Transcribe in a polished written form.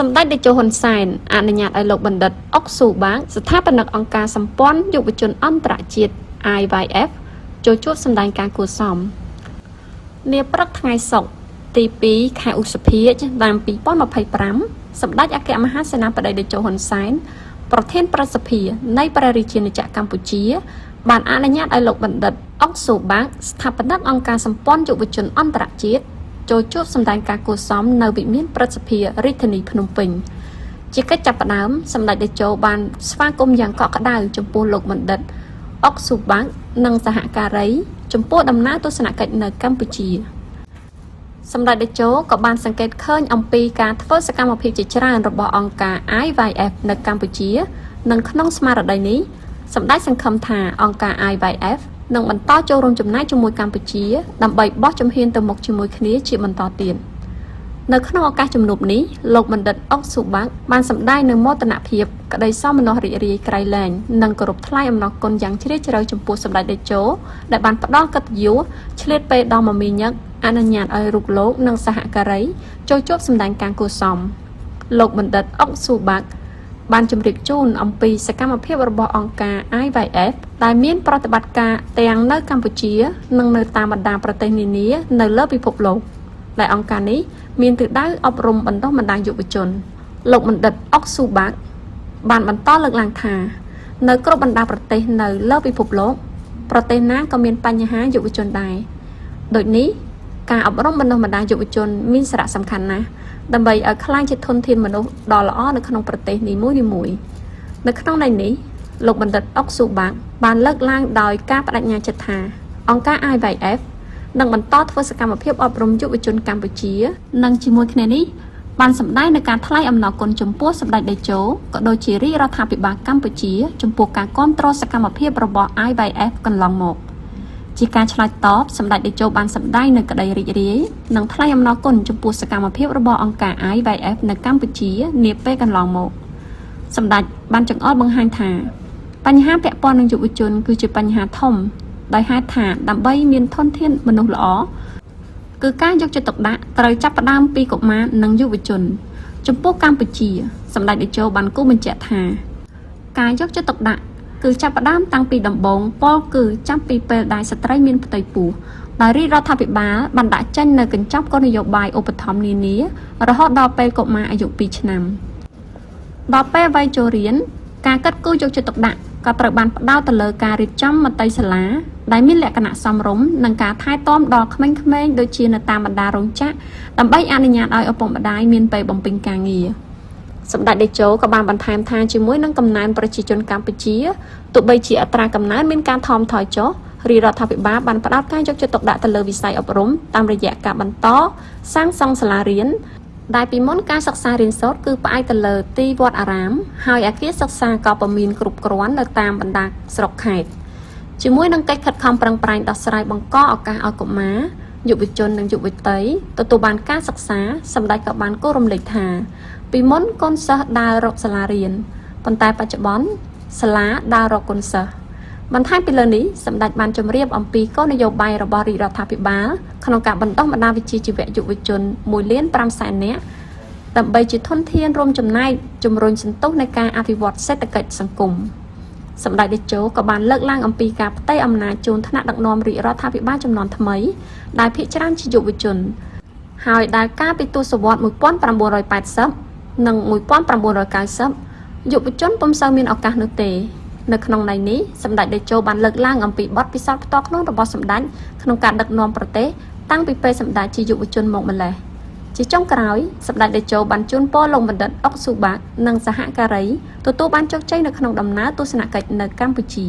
សម្ដេចតេជោហ៊ុនសែនអនុញ្ញាតឲ្យលោកបណ្ឌិតអុកស៊ូបាងស្ថាបនិកអង្គការសម្ព័ន្ធយុវជនអន្តរជាតិ IYF ចូលជួបសម្ដែងការគួរសមនាព្រឹកថ្ងៃសុក្រទី2ខែឧសភាឆ្នាំ2025សម្ដេចអគ្គមហាសេនាបតីតេជោហ៊ុនសែនប្រធានប្រសិទ្ធិនៃព្រះរាជាណាចក្រកម្ពុជាបានអនុញ្ញាតឲ្យលោកបណ្ឌិតអុកស៊ូបាងស្ថាបនិកអង្គការសម្ព័ន្ធយុវជនអន្តរជាតិចូលជួបសម្ដែងការគួរសមនៅវិមានប្រសិទ្ធិរាជធានីភ្នំពេញជាកិច្ចចាប់ផ្ដើមសម្ដេចតេជោបានស្វាគមន៍យ៉ាងកក់ក្ដៅចំពោះលោកបណ្ឌិតអុកស៊ូបាងនិងសហការីចំពោះដំណើរទស្សនកិច្ចនៅកម្ពុជាសម្ដេចតេជោក៏បានសង្កេតឃើញអំពីការធ្វើសកម្មភាពជាច្រើនរបស់អង្គការ IYF នៅកម្ពុជានិងក្នុងស្មារតីនេះសម្ដេចសង្ឃឹមថាអង្គការ IYF នឹងបន្តចូលរួមចំណែកជាមួយកម្ពុជាដើម្បីបោះជំហានទៅមុខជាមួយគ្នាជាបន្តទៀតនៅក្នុងឱកាសជំនួបនេះលោកបណ្ឌិតអុកស៊ូបាងបានសម្ដែងនូវមោទនភាពក្តីសោមនស្សរីករាយក្រៃលែងនិងគោរពថ្លែងអំណរគុណយ៉ាងជ្រាលជ្រៅចំពោះសម្ដេចតេជោដែលបានផ្ដល់កិត្តិយសឆ្លៀតពេលដ៏មមាញឹកអនុញ្ញាតឲ្យរូបលោកនិងសហការីចូលជួបសម្ដែងការគួរសមលោកបណ្ឌិតអុកស៊ូបាងបានជម្រាបជូនអំពីសកម្មភាពរបស់អង្គការ IYF ដែលមានប្រតិបត្តិការទាំងនៅកម្ពុជានិងនៅតាមបណ្ដាប្រទេសនានានៅលើពិភពលោកដែលអង្គការនេះមានទិសដៅអប់រំបណ្ដុះបណ្ដាលយុវជនលោកបណ្ឌិតអុកស៊ូបាងបានបន្តលើកឡើងថានៅគ្រប់បណ្ដាប្រទេសនៅលើពិភពលោកប្រទេសណាក៏មានបញ្ហាយុវជនដែរដូចនេះការអប់រំបណ្ដុះបណ្ដាលយុវជនមានសារៈសំខាន់ណាស់ដើម្បីឲ្យក្លាយជាធនធានមនុស្សដ៏ល្អនៅក្នុងប្រទេសនីមួយៗនៅក្នុងន័យនេះលោកបណ្ឌិតអុកស៊ូបាងបានលើកឡើងដោយការបដិញ្ញាចិត្តថាអង្គការ IYF នឹងបន្តធ្វើសកម្មភាពអប់រំយុវជនកម្ពុជានិងជាមួយគ្នានេះបានសម្ដែងនៅការថ្លែងអំណរគុណចំពោះសម្ដេចតេជោក៏ដូចជារាជរដ្ឋាភិបាលកម្ពុជាចំពោះការគាំទ្រសកម្មភាពរបស់ IYF កន្លងមកជាការឆ្លើយតបសម្ដេចតេជោបានសម្ដែងនៅក្តីរីករាយនិងថ្លែងអំណរគុណចំពោះសកម្មភាពរបស់អង្គការ IYF នៅកម្ពុជានាពេលកន្លងមកសម្ដេចបានចង្អុលបង្ហាញថាបញ្ហាពាក់ព័ន្ធនឹងយុវជនគឺជាបញ្ហាធំដោយហេតុថាដើម្បីមានធនធានមនុស្សល្អគឺការយកចិត្តទុកដាក់ត្រូវចាប់ផ្ដើមពីកុមារនិងយុវជនចំពោះកម្ពុជាសម្ដេចតេជោបានគូបញ្ជាក់ថាការយកចិត្តទុកដាក់គឺចាប់ផ្ដើមតាំងពីដំបូងពលគឺចាប់ពីពេលដែលស្ត្រីមានផ្ទៃពោះដោយរាជរដ្ឋាភិបាលបានដាក់ចេញនៅកញ្ចប់គោលនយោបាយឧបត្ថម្ភនានារហូតដល់ពេលកុមារអាយុ2ឆ្នាំដល់ពេលវ័យចូលរៀនការកាត់គូយកចិត្តទុកដាក់ក៏ត្រូវបានផ្ដោតទៅលើការរៀបចំមត្តេយ្យសាលាដែលមានលក្ខណៈសមរម្យនិងការថែទាំដល់ក្មេងៗដូចជានៅតាមបណ្ដារោងចក្រដើម្បីអនុញ្ញាតឲ្យឪពុកម្ដាយមានពេលបំពេញការងារសម្ដេចតេជោក៏បានបន្ថែមថាជាមួយនឹងកំណើនប្រជាជនកម្ពុជាទោះបីជាអត្រាកំណើនមានការថមថយចុះរាជរដ្ឋាភិបាលបានផ្ដោតការយកចិត្តទុកដាក់ទៅលើវិស័យអប់រំតាមរយៈការបន្តសាងសង់សាលារៀនដែលពីមុនការសិក្សារៀនសូត្រគឺផ្អែកទៅលើទីវត្តអារាមហើយអគារសិក្សាក៏ពុំមានគ្រប់គ្រាន់នៅតាមបណ្ដាស្រុកខេត្តជាមួយនឹងកិច្ចខិតខំប្រឹងប្រែងដោះស្រាយបង្កឱកាសឲ្យកុមារយុវជននិងយុវតីទទួលបានការសិក្សាសម្ដេចក៏បានគោររំលេចថាពីមុនកូនសិស្សដើររកសាលារៀនប៉ុន្តែបច្ចុប្បន្នសាលាដើររកកូនសិស្សបន្ថែមពីលើនេះសម្ដេចបានជម្រាបអំពីគោលនយោបាយរបស់រាជរដ្ឋាភិបាលក្នុងការបណ្ដុះបណ្ដាលវិជ្ជាជីវៈយុវជន1.5 លាននាក់ដើម្បីជាធនធានរួមចំណែកជំរុញសន្ទុះនៃការអភិវឌ្ឍសេដ្ឋកិច្ចសង្គមសម្ដេចតេជោក៏បានលើកឡើងអំពីការផ្ទេរអំណាចជូនថ្នាក់ដឹកនាំរាជរដ្ឋាភិបាលជំនាន់ថ្មីដែលភាគច្រើនជាយុវជនហើយដែលកាលពីទសវត្សរ៍1980និង1990យុវជនពុំសូវមានឱកាសនោះទេនៅក្នុងន័យនេះសម្ដេចតេជោបានលើកឡើងអំពីបទពិសោធន៍ផ្ទាល់ខ្លួនរបស់សម្ដេចក្នុងការដឹកនាំប្រទេសតាំងពីពេលសម្ដេចជាយុវជនមកម្ល៉េះជាចុងក្រោយសម្ដេចតេជោបានជូនពរលោកបណ្ឌិតអុកស៊ូបាងនិងសហការីទទួលបានជោគជ័យនៅក្នុងដំណើរទស្សនកិច្ចនៅកម្ពុជា